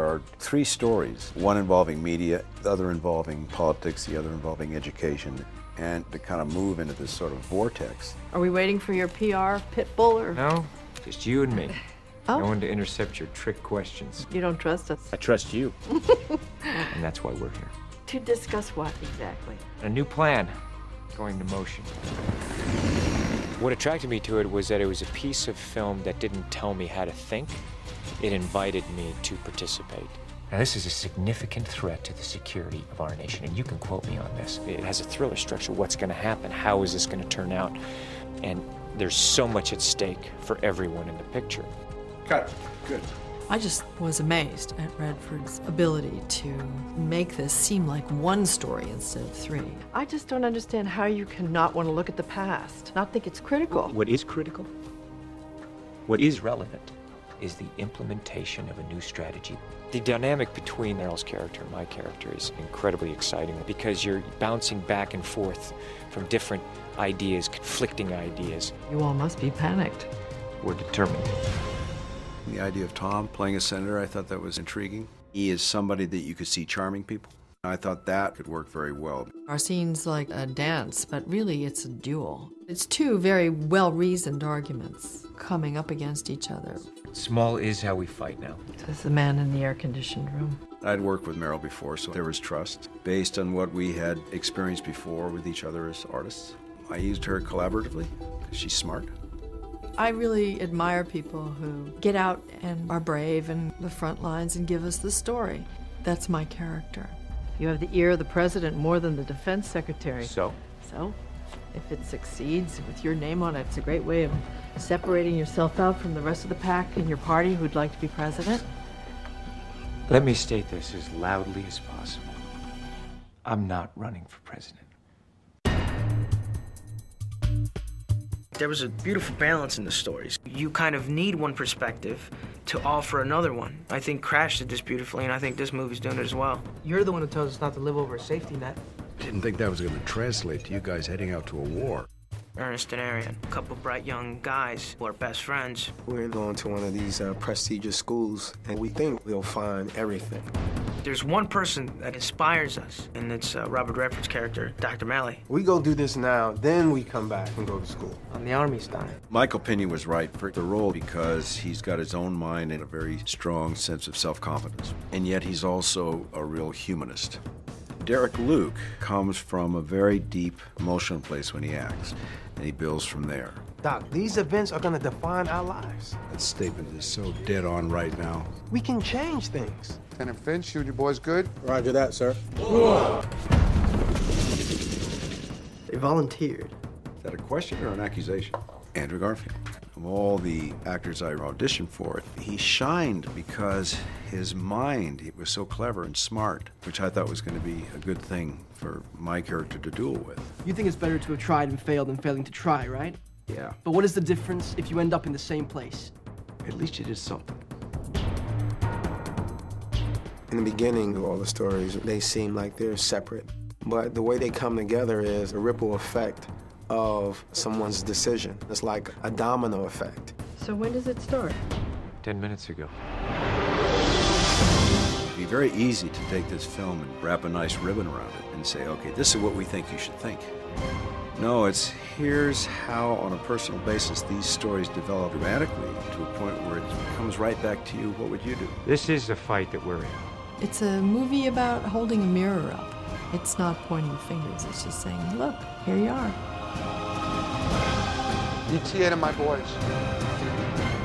are three stories, one involving media, the other involving politics, the other involving education, and to kind of move into this sort of vortex. Are we waiting for your PR pit bull, or? No, just you and me. Oh. No one to intercept your trick questions. You don't trust us. I trust you. And that's why we're here. To discuss what exactly? A new plan going to motion. What attracted me to it was that it was a piece of film that didn't tell me how to think. It invited me to participate. Now, this is a significant threat to the security of our nation, and you can quote me on this. It has a thriller structure. What's going to happen? How is this going to turn out? And there's so much at stake for everyone in the picture. Cut. Good. I just was amazed at Redford's ability to make this seem like one story instead of three. I just don't understand how you cannot want to look at the past, not think it's critical. What is critical, what is relevant, is the implementation of a new strategy. The dynamic between Meryl's character and my character is incredibly exciting because you're bouncing back and forth from different ideas, conflicting ideas. You all must be panicked. We're determined. The idea of Tom playing a senator, I thought that was intriguing. He is somebody that you could see charming people. I thought that could work very well. Our scene's like a dance, but really it's a duel. It's two very well-reasoned arguments coming up against each other. Small is how we fight now. Says the man in the air-conditioned room. I'd worked with Meryl before, so there was trust. Based on what we had experienced before with each other as artists, I used her collaboratively. She's smart. I really admire people who get out and are brave in the front lines and give us the story. That's my character. You have the ear of the president more than the defense secretary. So, if it succeeds with your name on it, it's a great way of separating yourself out from the rest of the pack in your party who'd like to be president. let me state this as loudly as possible. I'm not running for president. There was a beautiful balance in the stories. You kind of need one perspective to offer another one. I think Crash did this beautifully, and I think this movie's doing it as well. You're the one who tells us not to live over a safety net. Didn't think that was going to translate to you guys heading out to a war. Ernest and Arian, a couple bright young guys who are best friends. We're going to one of these prestigious schools, and we think we'll find everything. There's one person that inspires us, and it's Robert Redford's character, Dr. Malley. We go do this now, then we come back and go to school. On the Army style. Michael Pena was right for the role because he's got his own mind and a very strong sense of self-confidence. And yet he's also a real humanist. Derek Luke comes from a very deep emotional place when he acts, and he builds from there. Doc, these events are going to define our lives. That statement is so dead on right now. We can change things. Lieutenant Finch, you and your boys good? Roger that, sir. They volunteered. Is that a question or an accusation? Andrew Garfield. Of all the actors I auditioned for, he shined because his mind, he was so clever and smart, which I thought was going to be a good thing for my character to duel with. You think it's better to have tried and failed than failing to try, right? Yeah. But what is the difference if you end up in the same place? At least you did something. In the beginning of all the stories, they seem like they're separate. But the way they come together is a ripple effect of someone's decision. It's like a domino effect. So when does it start? 10 minutes ago. It'd be very easy to take this film and wrap a nice ribbon around it and say, okay, this is what we think you should think. No, it's here's how, on a personal basis, these stories develop dramatically to a point where it comes right back to you. What would you do? This is the fight that we're in. It's a movie about holding a mirror up. It's not pointing fingers, it's just saying, look, here you are. ETA to my boys.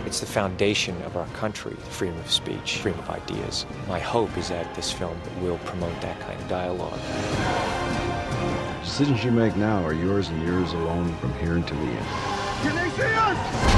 It's the foundation of our country, freedom of speech, freedom of ideas. My hope is that this film will promote that kind of dialogue. Decisions you make now are yours and yours alone from here until the end. Can they see us?